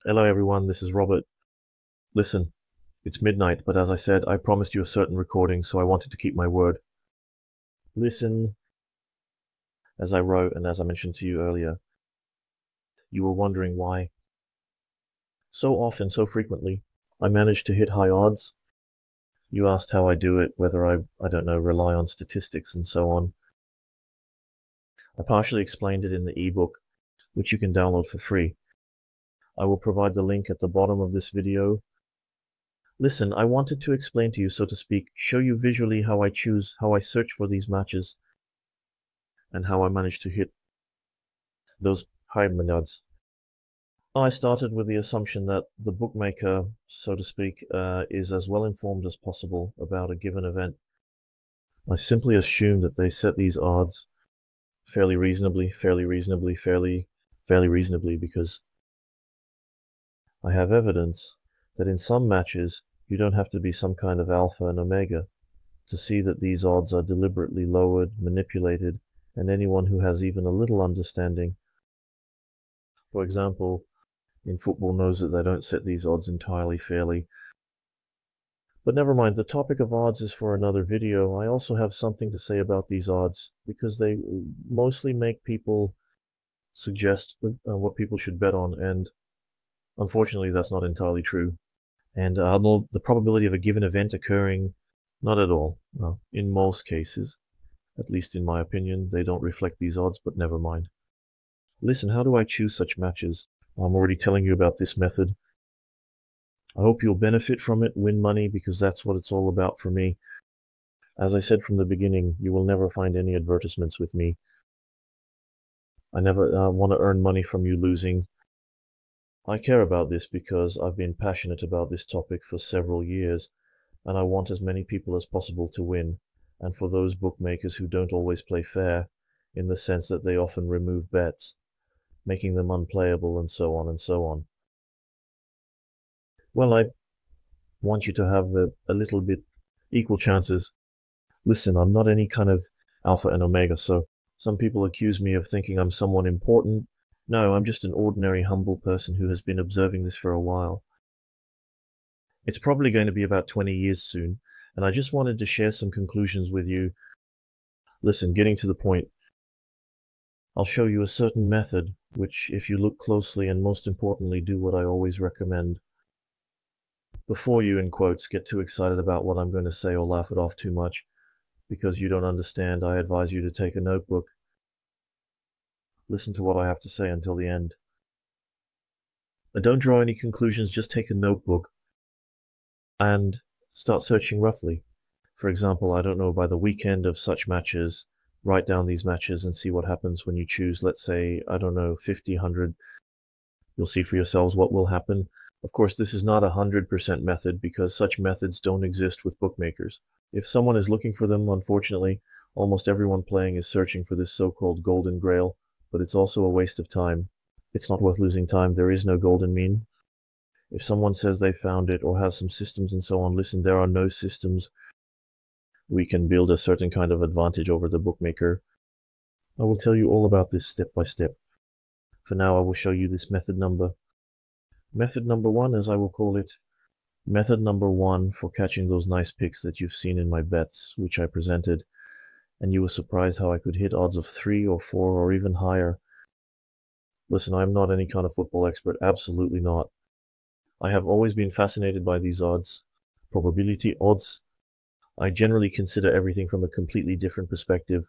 Hello everyone, this is Robert. Listen, it's midnight, but as I said, I promised you a certain recording, so I wanted to keep my word. Listen, as I wrote and as I mentioned to you earlier, you were wondering why. So often, so frequently, I manage to hit high odds. You asked how I do it, whether I don't know, rely on statistics and so on. I partially explained it in the ebook, which you can download for free. I will provide the link at the bottom of this video. Listen, I wanted to explain to you, so to speak, show you visually how I search for these matches, and how I manage to hit those high odds. I started with the assumption that the bookmaker, so to speak, is as well informed as possible about a given event. I simply assumed that they set these odds fairly reasonably, because I have evidence that in some matches you don't have to be some kind of alpha and omega to see that these odds are deliberately lowered, manipulated, and anyone who has even a little understanding, for example, in football, knows that they don't set these odds entirely fairly. But never mind, the topic of odds is for another video. I also have something to say about these odds, because they mostly make people suggest what people should bet on, and unfortunately that's not entirely true. And the probability of a given event occurring, not at all. No, in most cases, at least in my opinion, they don't reflect these odds, but never mind. Listen, how do I choose such matches? I'm already telling you about this method. I hope you'll benefit from it, win money, because that's what it's all about for me. As I said from the beginning, you will never find any advertisements with me. I never want to earn money from you losing. I care about this because I've been passionate about this topic for several years, and I want as many people as possible to win, and for those bookmakers who don't always play fair, in the sense that they often remove bets, making them unplayable, and so on and so on. Well, I want you to have a little bit equal chances. Listen, I'm not any kind of alpha and omega, so some people accuse me of thinking I'm someone important. No, I'm just an ordinary, humble person who has been observing this for a while. It's probably going to be about 20 years soon, and I just wanted to share some conclusions with you. Listen, getting to the point, I'll show you a certain method, which, if you look closely and most importantly do what I always recommend. Before you, in quotes, get too excited about what I'm going to say or laugh it off too much, because you don't understand, I advise you to take a notebook. Listen to what I have to say until the end. And don't draw any conclusions, just take a notebook and start searching roughly. For example, I don't know, by the weekend of such matches, write down these matches and see what happens when you choose, let's say, I don't know, 50, 100. You'll see for yourselves what will happen. Of course, this is not a 100% method, because such methods don't exist with bookmakers. If someone is looking for them, unfortunately, almost everyone playing is searching for this so-called golden grail, but it's also a waste of time. It's not worth losing time. There is no golden mean. If someone says they found it or has some systems and so on, listen, there are no systems. We can build a certain kind of advantage over the bookmaker. I will tell you all about this step by step. For now, I will show you this method number. Method number one, as I will call it. Method number one for catching those nice picks that you've seen in my bets, which I presented, and you were surprised how I could hit odds of 3 or 4 or even higher. Listen, I'm not any kind of football expert, absolutely not. I have always been fascinated by these odds, probability odds. I generally consider everything from a completely different perspective.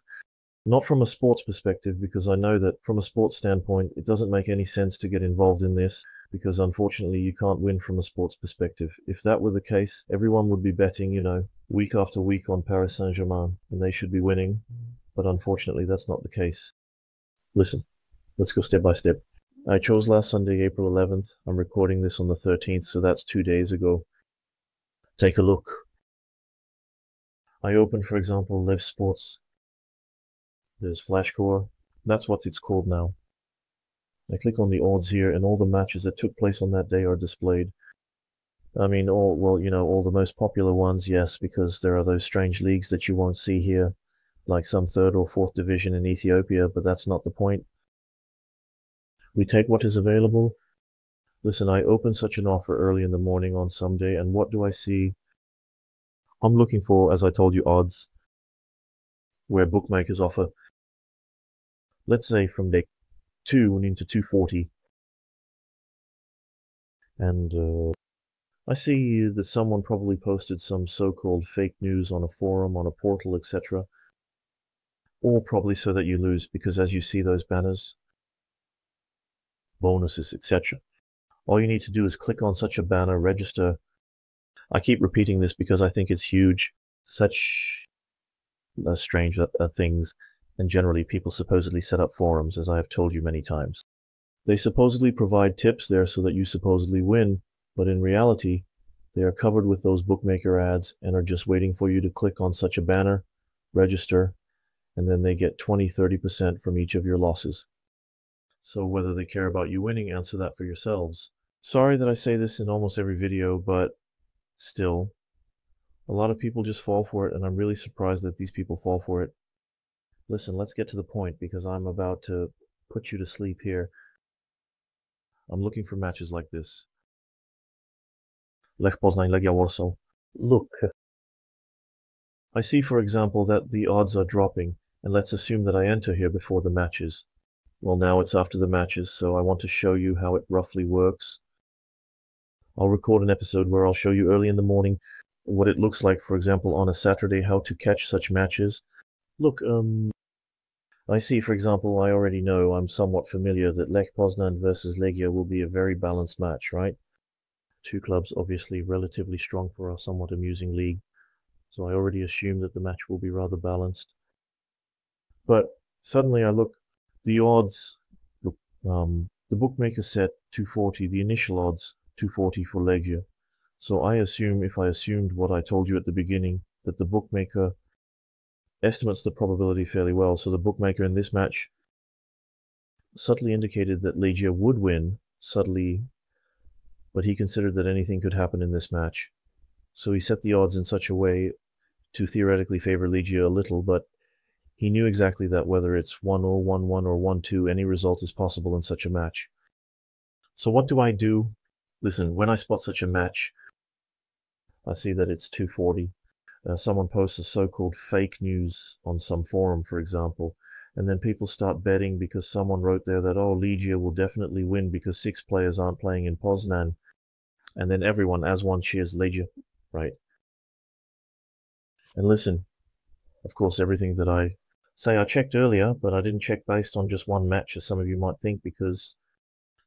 Not from a sports perspective, because I know that from a sports standpoint, it doesn't make any sense to get involved in this, because unfortunately you can't win from a sports perspective. If that were the case, everyone would be betting, week after week on Paris Saint-Germain, and they should be winning. But unfortunately that's not the case. Listen, let's go step by step. I chose last Sunday, April 11th. I'm recording this on the 13th, so that's 2 days ago. Take a look. I open, for example, Live Sports. There's Flashcore. That's what it's called now. I click on the odds here, and all the matches that took place on that day are displayed. I mean, all the most popular ones, yes, because there are those strange leagues that you won't see here, like some 3rd or 4th division in Ethiopia, but that's not the point. We take what is available. Listen, I open such an offer early in the morning on some day, and what do I see? I'm looking for, as I told you, odds where bookmakers offer, let's say from day 2 and into 240. And I see that someone probably posted some so-called fake news on a forum, on a portal, etc. Or probably so that you lose, because as you see those banners, bonuses, etc. All you need to do is click on such a banner, register. I keep repeating this because I think it's huge. Such strange things, and generally people supposedly set up forums, as I have told you many times. They supposedly provide tips there so that you supposedly win, but in reality, they are covered with those bookmaker ads and are just waiting for you to click on such a banner, register, and then they get 20–30% from each of your losses. So whether they care about you winning, answer that for yourselves. Sorry that I say this in almost every video, but still, a lot of people just fall for it, and I'm really surprised that these people fall for it. Listen, let's get to the point, because I'm about to put you to sleep here. I'm looking for matches like this. Lech Poznań, Legia Warsaw. Look. I see, for example, that the odds are dropping, and let's assume that I enter here before the matches. Well, now it's after the matches, so I want to show you how it roughly works. I'll record an episode where I'll show you early in the morning what it looks like, for example, on a Saturday, how to catch such matches. Look, I see, for example, I already know, I'm somewhat familiar, that Lech Poznań versus Legia will be a very balanced match, right? Two clubs obviously relatively strong for a somewhat amusing league, so I already assume that the match will be rather balanced. But suddenly I look, the odds, look, the bookmaker set 240, the initial odds 240 for Legia. So I assume, if I assumed what I told you at the beginning, that the bookmaker estimates the probability fairly well. So the bookmaker in this match subtly indicated that Legia would win, subtly, but he considered that anything could happen in this match. So he set the odds in such a way to theoretically favor Legia a little, but he knew exactly that whether it's 1-0, 1-1, or 1-2, any result is possible in such a match. So what do I do? Listen, when I spot such a match, I see that it's 240. Someone posts a so-called fake news on some forum, for example, and then people start betting because someone wrote there that, oh, Legia will definitely win because 6 players aren't playing in Poznan. And then everyone, as one, cheers Legia, right? And listen, of course, everything that I say I checked earlier, but I didn't check based on just one match, as some of you might think, because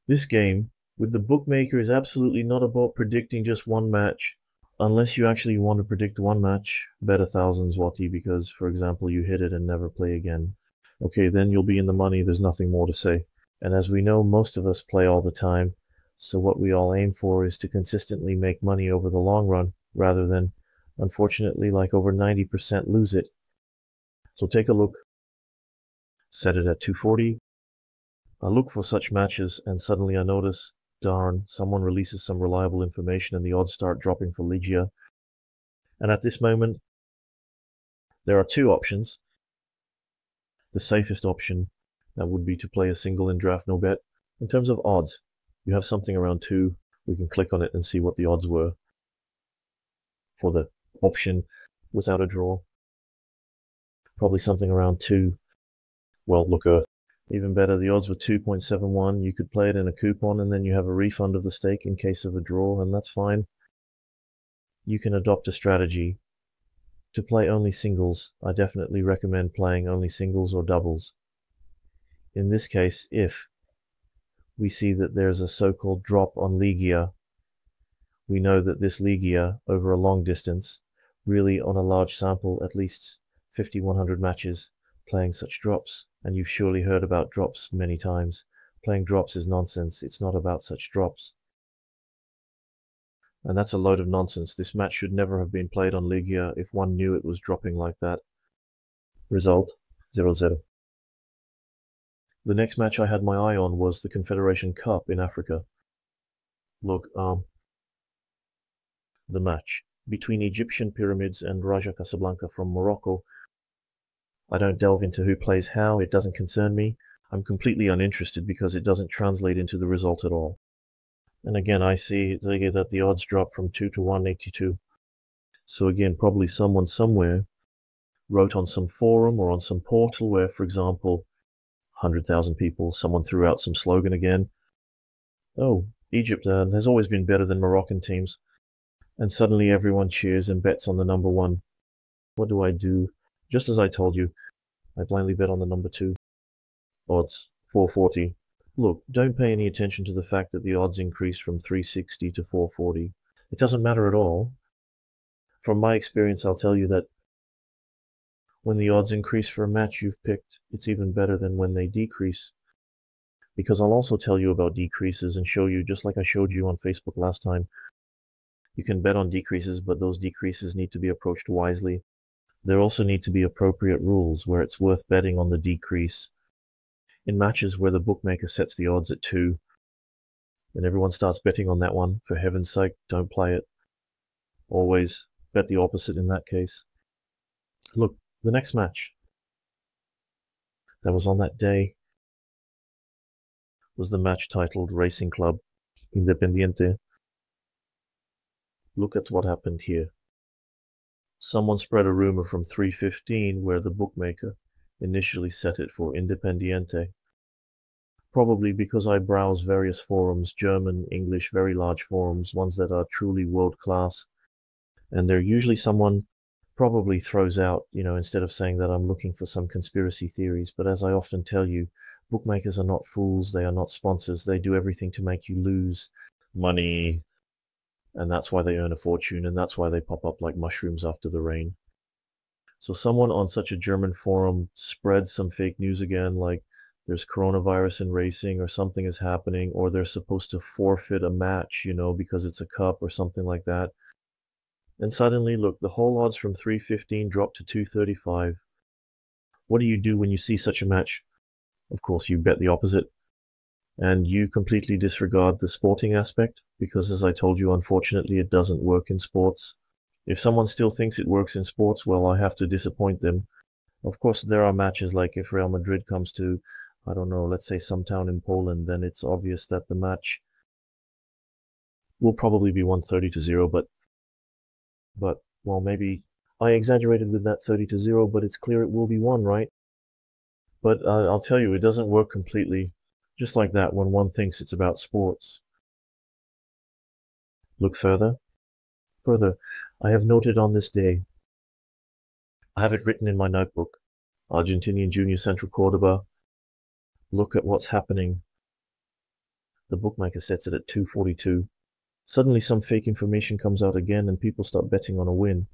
this game with the bookmaker is absolutely not about predicting just one match. Unless you actually want to predict one match, bet 1,000 zloty because, for example, you hit it and never play again. Okay, then you'll be in the money, there's nothing more to say. And as we know, most of us play all the time, so what we all aim for is to consistently make money over the long run, rather than, unfortunately, like over 90% lose it. So take a look, set it at 240. I look for such matches, and suddenly I notice, darn, someone releases some reliable information and the odds start dropping for Legia. And at this moment, there are two options. The safest option, that would be to play a single in draft no bet. In terms of odds, you have something around 2. We can click on it and see what the odds were for the option without a draw. Probably something around 2. Well, look, even better, the odds were 2.71. You could play it in a coupon and then you have a refund of the stake in case of a draw, and that's fine. You can adopt a strategy to play only singles. I definitely recommend playing only singles or doubles. In this case, if we see that there's a so-called drop on Legia, we know that this Legia, over a long distance, really on a large sample, at least 50–100 matches, playing such drops, and you've surely heard about drops many times. Playing drops is nonsense. It's not about such drops. And that's a load of nonsense. This match should never have been played on Legia if one knew it was dropping like that. Result, 0-0. The next match I had my eye on was the Confederation Cup in Africa. Look, the match between Egyptian Pyramids and Raja Casablanca from Morocco. I don't delve into who plays how, it doesn't concern me. I'm completely uninterested because it doesn't translate into the result at all. And again, I see that the odds drop from 2 to 182. So again, probably someone somewhere wrote on some forum or on some portal where, for example, 100,000 people, someone threw out some slogan again. Oh, Egypt has always been better than Moroccan teams. And suddenly everyone cheers and bets on the number one. What do I do? Just as I told you, I blindly bet on the number two. Odds, 440. Look, don't pay any attention to the fact that the odds increase from 360 to 440. It doesn't matter at all. From my experience, I'll tell you that when the odds increase for a match you've picked, it's even better than when they decrease. Because I'll also tell you about decreases and show you, just like I showed you on Facebook last time, you can bet on decreases, but those decreases need to be approached wisely. There also need to be appropriate rules where it's worth betting on the decrease. In matches where the bookmaker sets the odds at 2, and everyone starts betting on that one, for heaven's sake, don't play it. Always bet the opposite in that case. Look, the next match that was on that day was the match titled Racing Club Independiente. Look at what happened here. Someone spread a rumor from 315 where the bookmaker initially set it for Independiente. Probably because I browse various forums, German, English, very large forums, ones that are truly world-class. And they're usually someone probably throws out, instead of saying that I'm looking for some conspiracy theories. But as I often tell you, bookmakers are not fools. They are not sponsors. They do everything to make you lose money. And that's why they earn a fortune. And that's why they pop up like mushrooms after the rain. So someone on such a German forum spreads some fake news again, like there's coronavirus in racing or something is happening, or they're supposed to forfeit a match, because it's a cup or something like that. And suddenly, look, the whole odds from 315 drop to 235. What do you do when you see such a match? Of course, you bet the opposite. And you completely disregard the sporting aspect, because as I told you, unfortunately, it doesn't work in sports. If someone still thinks it works in sports, well, I have to disappoint them. Of course, there are matches like if Real Madrid comes to, I don't know, let's say some town in Poland, then it's obvious that the match will probably be 130-0, but, well, maybe I exaggerated with that 30-0, but it's clear it will be won, right? But I'll tell you, it doesn't work completely just like that when one thinks it's about sports. Look further. Further, I have noted on this day, I have it written in my notebook, Argentinian Junior Central Cordoba. Look at what's happening. The bookmaker sets it at 242. Suddenly some fake information comes out again and people start betting on a win.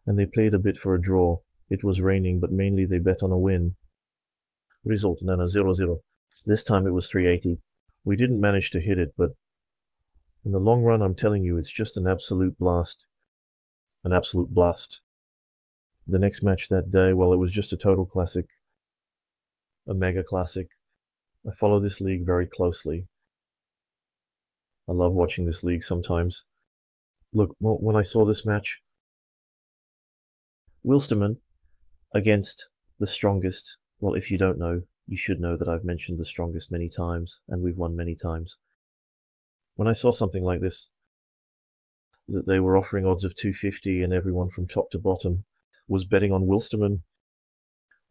And they played a bit for a draw. It was raining, but mainly they bet on a win. Result, Nana 0-0. This time it was 380. We didn't manage to hit it, but in the long run, I'm telling you, it's just an absolute blast. An absolute blast. The next match that day, well, it was just a total classic. A mega classic. I follow this league very closely. I love watching this league sometimes. Look, when I saw this match, Wilstermann against the strongest. Well, if you don't know, you should know that I've mentioned the strongest many times, and we've won many times. When I saw something like this, that they were offering odds of 250 and everyone from top to bottom was betting on Wilstermann,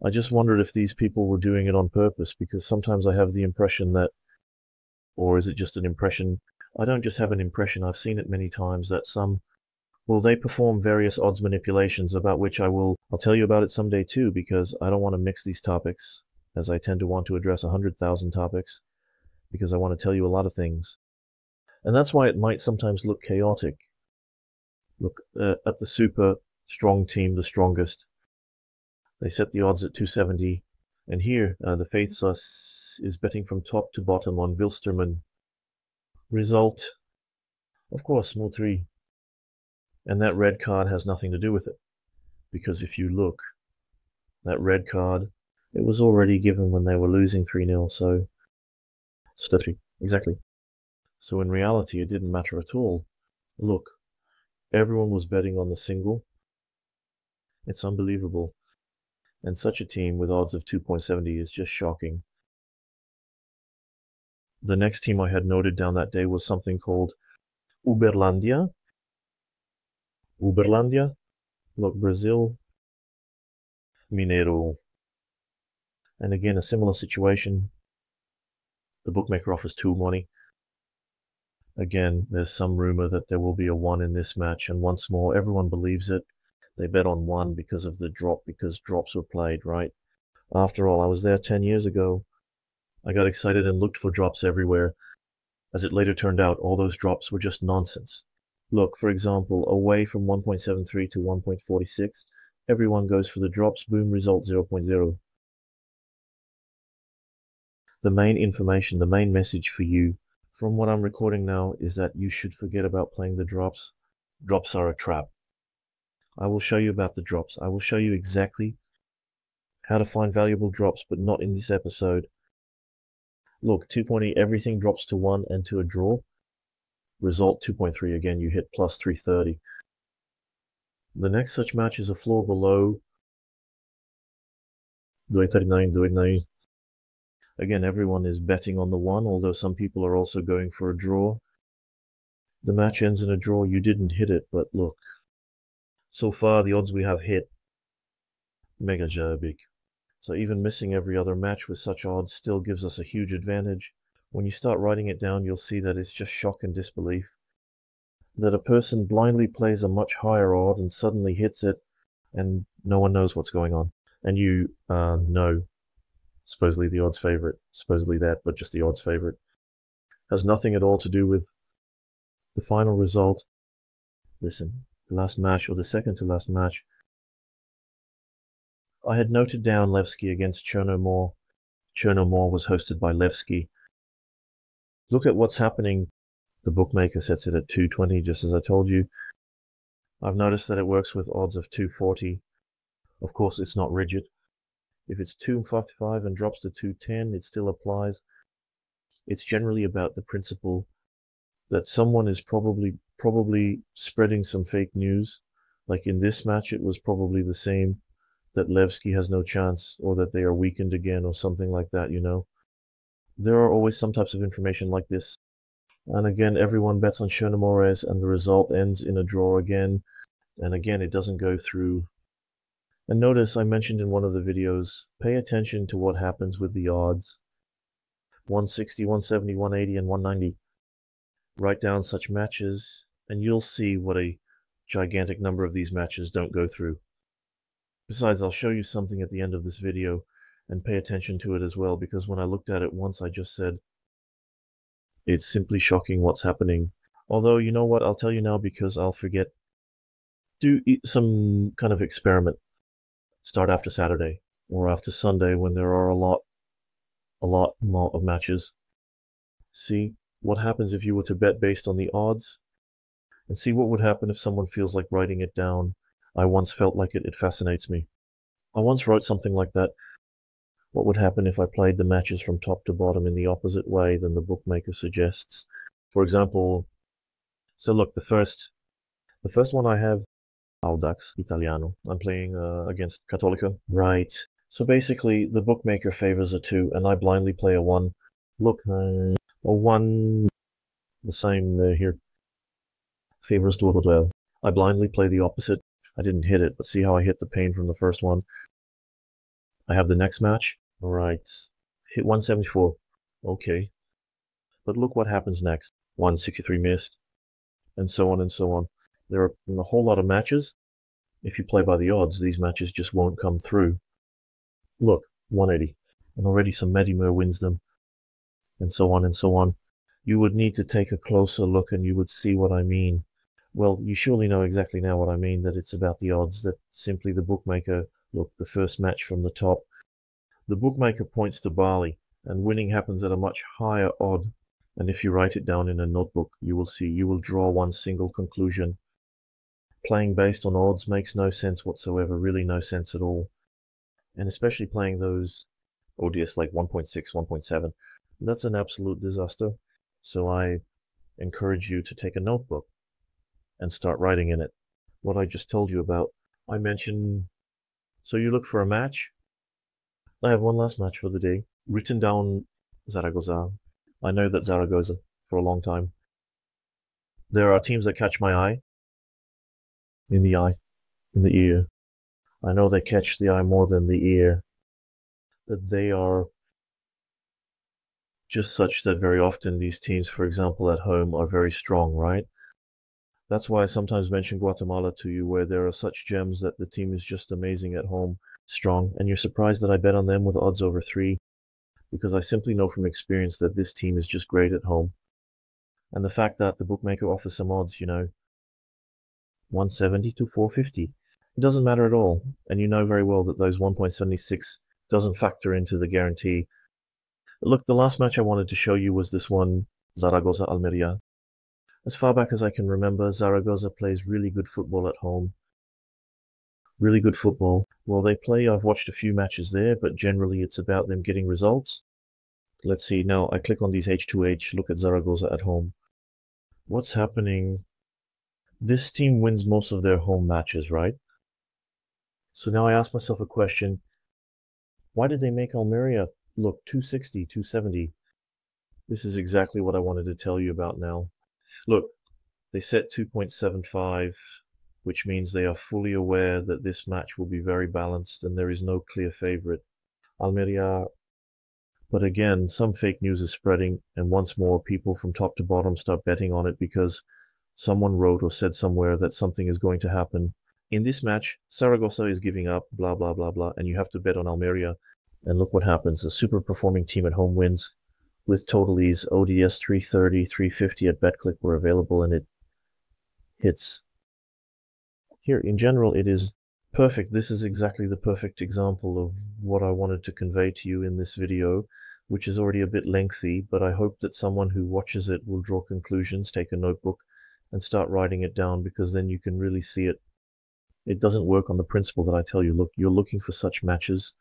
I just wondered if these people were doing it on purpose, because sometimes I have the impression that, or is it just an impression? I don't just have an impression, I've seen it many times, that they perform various odds manipulations about which I'll tell you about it someday too, because I don't want to mix these topics, as I tend to want to address 100,000 topics, because I want to tell you a lot of things. And that's why it might sometimes look chaotic. Look at the super strong team, the strongest. They set the odds at 270, and here the Faithsus is betting from top to bottom on Wilstermann. Result, of course, small 3. And that red card has nothing to do with it, because if you look, that red card, it was already given when they were losing 3-0, so 3, exactly. So in reality, it didn't matter at all. Look, everyone was betting on the single. It's unbelievable. And such a team with odds of 2.70 is just shocking. The next team I had noted down that day was something called Uberlandia. Look, Brazil, Mineiro. And again, a similar situation. The bookmaker offers 2 money. Again, there's some rumor that there will be a 1 in this match, and once more, everyone believes it. They bet on 1 because of the drop, because drops were played, right? After all, I was there 10 years ago. I got excited and looked for drops everywhere. As it later turned out, all those drops were just nonsense. Look, for example, away from 1.73 to 1.46, everyone goes for the drops, boom, result 0.0. The main information, the main message for you from what I'm recording now is that you should forget about playing the drops. Drops are a trap. I will show you about the drops. I will show you exactly how to find valuable drops, but not in this episode. Look, 2.8, everything drops to 1 and to a draw. Result 2.3, again, you hit plus 330. The next such match is a floor below 239. Again, everyone is betting on the 1, although some people are also going for a draw. The match ends in a draw. You didn't hit it, but look. So far, the odds we have hit, mega big. So even missing every other match with such odds still gives us a huge advantage. When you start writing it down, you'll see that it's just shock and disbelief. That a person blindly plays a much higher odd and suddenly hits it, and no one knows what's going on. And you know, supposedly the odds favorite, supposedly that, but just the odds favorite. Has nothing at all to do with the final result. Listen, the last match, or the second to last match, I had noted down Levski against Chernomor. Chernomor was hosted by Levski. Look at what's happening. The bookmaker sets it at 220, just as I told you. I've noticed that it works with odds of 240. Of course, it's not rigid. If it's 255 and drops to 210, it still applies. It's generally about the principle that someone is probably spreading some fake news. Like in this match, it was probably the same, that Levski has no chance, or that they are weakened again, or something like that, you know. There are always some types of information like this. And again, everyone bets on Chernomores, and the result ends in a draw again. And again, it doesn't go through. And notice I mentioned in one of the videos, pay attention to what happens with the odds. 160, 170, 180, and 190. Write down such matches, and you'll see what a gigantic number of these matches don't go through. Besides, I'll show you something at the end of this video, and pay attention to it as well, because when I looked at it once, I just said, it's simply shocking what's happening. Although, you know what, I'll tell you now because I'll forget. Do some kind of experiment. Start after Saturday, or after Sunday when there are a lot more of matches. See what happens if you were to bet based on the odds, and see what would happen if someone feels like writing it down. I once felt like it. It fascinates me. I once wrote something like that. What would happen if I played the matches from top to bottom in the opposite way than the bookmaker suggests? For example, so look, the first one I have, Audax Italiano. I'm playing against Cattolica. Right. So basically, the bookmaker favors a 2, and I blindly play a 1. Look, a 1, the same here. Favors 2 I blindly play the opposite. I didn't hit it, but see how I hit the pain from the first one? I have the next match. Alright. Hit 174. Okay. But look what happens next. 163 missed. And so on and so on. There are a whole lot of matches. If you play by the odds, these matches just won't come through. Look, 180. And already some Medimer wins them. And so on and so on. You would need to take a closer look and you would see what I mean. Well, you surely know exactly now what I mean, that it's about the odds, that simply the bookmaker, look, the first match from the top, the bookmaker points to Bali, and winning happens at a much higher odd. And if you write it down in a notebook, you will see, you will draw one single conclusion. Playing based on odds makes no sense whatsoever, really no sense at all. And especially playing those ODS like 1.6, 1.7, that's an absolute disaster. So I encourage you to take a notebook and start writing in it what I just told you about. I mentioned, so you look for a match. I have one last match for the day. Written down Zaragoza. I know that Zaragoza for a long time. There are teams that catch my eye, in the eye, in the ear. I know they catch the eye more than the ear. That they are just such that very often these teams, for example, at home are very strong, right? That's why I sometimes mention Guatemala to you, where there are such gems that the team is just amazing at home, strong, and you're surprised that I bet on them with odds over 3, because I simply know from experience that this team is just great at home. And the fact that the bookmaker offers some odds, 170 to 450, it doesn't matter at all, and you know very well that those 1.76 doesn't factor into the guarantee. Look, the last match I wanted to show you was this one, Zaragoza-Almeria. As far back as I can remember, Zaragoza plays really good football at home. Really good football. Well, they play, I've watched a few matches there, but generally it's about them getting results. Let's see, now I click on these H2H, look at Zaragoza at home. What's happening? This team wins most of their home matches, right? So now I ask myself a question. Why did they make Almeria look 260, 270? This is exactly what I wanted to tell you about now. Look, they set 2.75, which means they are fully aware that this match will be very balanced and there is no clear favorite. Almeria. But again, some fake news is spreading, and once more people from top to bottom start betting on it because someone wrote or said somewhere that something is going to happen. In this match, Saragossa is giving up, blah, blah, blah, blah, and you have to bet on Almeria. And look what happens. A super performing team at home wins. With totalies, ODS 330, 350 at BetClick were available, and it hits. Here, in general, it is perfect. This is exactly the perfect example of what I wanted to convey to you in this video, which is already a bit lengthy, but I hope that someone who watches it will draw conclusions, take a notebook, and start writing it down, because then you can really see it. It doesn't work on the principle that I tell you. Look, you're looking for such matches,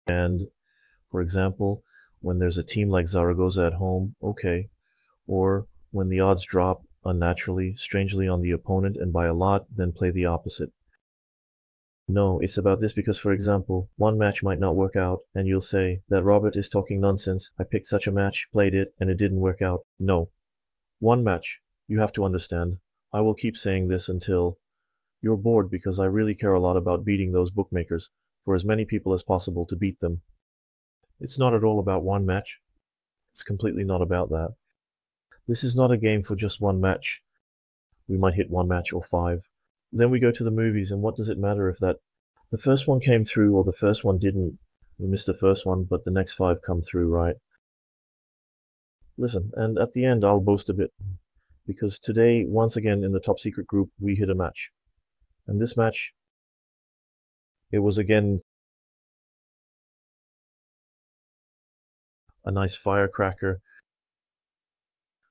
and, for example, when there's a team like Zaragoza at home, okay, or when the odds drop unnaturally, strangely on the opponent and by a lot, then play the opposite. No, it's about this because, for example, one match might not work out, and you'll say that Robert is talking nonsense. I picked such a match, played it, and it didn't work out. No. One match. You have to understand. I will keep saying this until you're bored, because I really care a lot about beating those bookmakers, for as many people as possible to beat them. It's not at all about one match. It's completely not about that. This is not a game for just one match. We might hit one match or 5. Then we go to the movies, and what does it matter if that the first one came through or the first one didn't? We missed the first one, but the next 5 come through, right? Listen, and at the end I'll boast a bit, because today, once again in the top secret group, we hit a match. And this match, it was again a nice firecracker.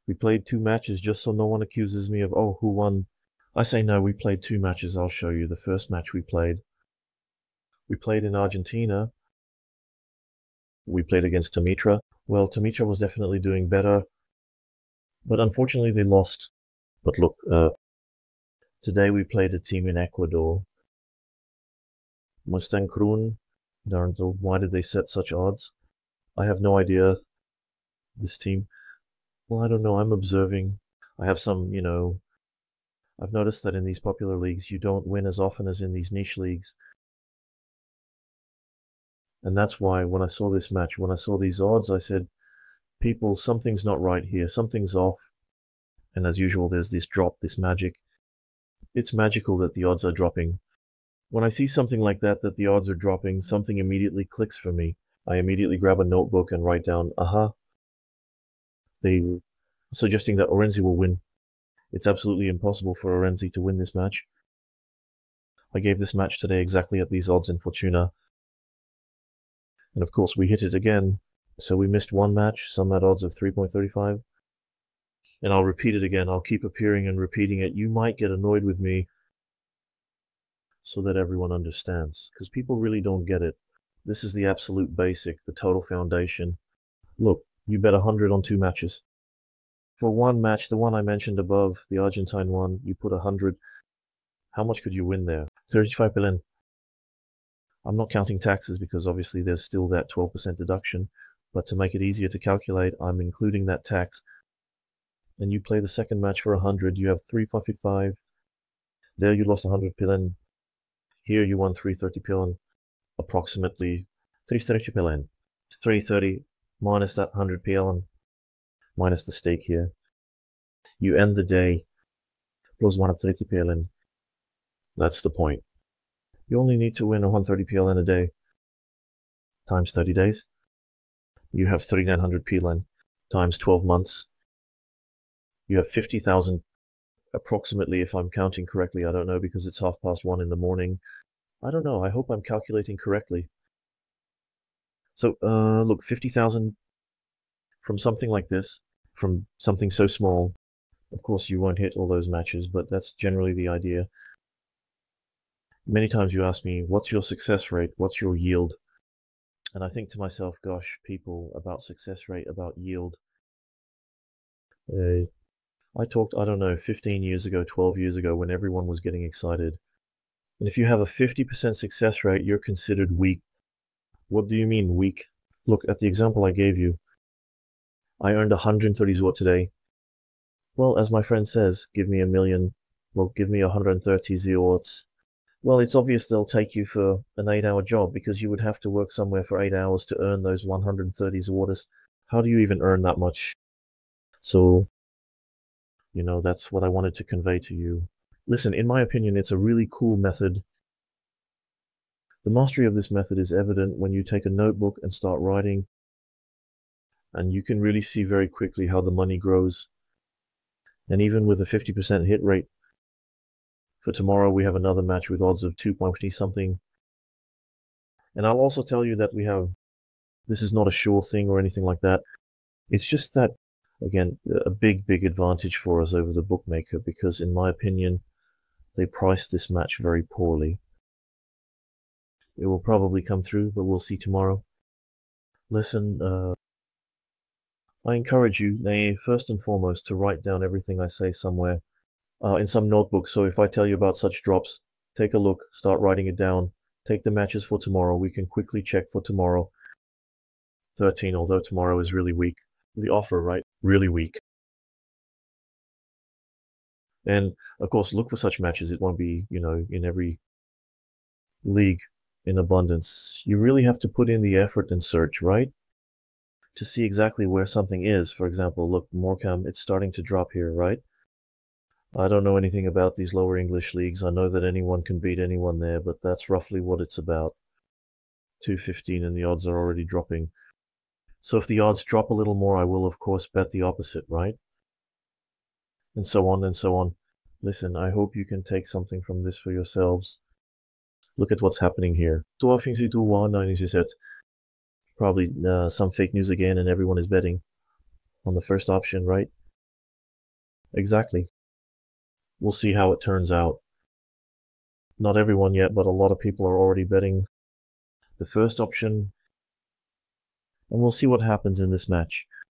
We played 2 matches just so no one accuses me of, oh, who won? I say no, we played 2 matches. I'll show you. The first match we played in Argentina. We played against Tamitra. Well, Tamitra was definitely doing better, but unfortunately they lost. But look, today we played a team in Ecuador. Mustang Krun. Why did they set such odds? I have no idea. This team. Well, I don't know. I'm observing. I have some, I've noticed that in these popular leagues, you don't win as often as in these niche leagues. And that's why when I saw this match, when I saw these odds, I said, people, something's not right here. Something's off. And as usual, there's this drop, this magic. It's magical that the odds are dropping. When I see something like that the odds are dropping, something immediately clicks for me. I immediately grab a notebook and write down, aha. They suggesting that Orenzi will win. It's absolutely impossible for Orenzi to win this match. I gave this match today exactly at these odds in Fortuna. And of course we hit it again. So we missed one match, some at odds of 3.35. And I'll repeat it again. I'll keep appearing and repeating it. You might get annoyed with me, so that everyone understands, because people really don't get it. This is the absolute basic, the total foundation. Look, you bet 100 on 2 matches. For one match, the one I mentioned above, the Argentine one, you put 100. How much could you win there? 35 Pelen. I'm not counting taxes because obviously there's still that 12% deduction, But to make it easier to calculate, I'm including that tax. And you play the second match for 100, you have 355. There you lost 100 pilen. Here you won 330 pilen. Approximately 330 pilen. 330 minus that 100 pilen, minus the stake here. You end the day plus 130 pilen. That's the point. You only need to win 130 PLN a day times 30 days. You have 3,900 PLN times 12 months. You have 50,000 approximately, if I'm counting correctly. I don't know because it's 1:30 in the morning. I don't know. I hope I'm calculating correctly. So, look, 50,000 from something like this, from something so small. Of course, you won't hit all those matches, but that's generally the idea. Many times you ask me, what's your success rate? What's your yield? And I think to myself, gosh, people, about success rate, about yield. I talked, I don't know, 15 years ago, 12 years ago, when everyone was getting excited. And if you have a 50% success rate, you're considered weak. What do you mean weak? Look at the example I gave you. I earned 130 zloty today. Well, as my friend says, give me a million. Well, give me 130 zlotys. Well, it's obvious they'll take you for an 8-hour job because you would have to work somewhere for 8 hours to earn those 130 zlotys. How do you even earn that much? So, you know, that's what I wanted to convey to you. Listen, in my opinion, it's a really cool method. The mastery of this method is evident when you take a notebook and start writing, and you can really see very quickly how the money grows. And even with a 50% hit rate, for tomorrow we have another match with odds of 2.20 something. And I'll also tell you that this is not a sure thing or anything like that. It's just that, again, a big advantage for us over the bookmaker, because in my opinion, they priced this match very poorly. It will probably come through, but we'll see tomorrow. Listen, I encourage you, first and foremost, to write down everything I say somewhere, in some notebook. So if I tell you about such drops, take a look, start writing it down, take the matches for tomorrow. We can quickly check for tomorrow. 13, although tomorrow is really weak. The offer, right? Really weak. And of course, look for such matches. It won't be, you know, in every league in abundance. You really have to put in the effort and search, right? To see exactly where something is. For example, look, Morecambe, it's starting to drop here, right? I don't know anything about these lower English leagues. I know that anyone can beat anyone there, but that's roughly what it's about. 215 and the odds are already dropping. So if the odds drop a little more, I will of course bet the opposite, right? And so on and so on. Listen, I hope you can take something from this for yourselves. Look at what's happening here. Probably some fake news again, and everyone is betting on the first option, right? Exactly. We'll see how it turns out. Not everyone yet, but a lot of people are already betting the first option. And we'll see what happens in this match.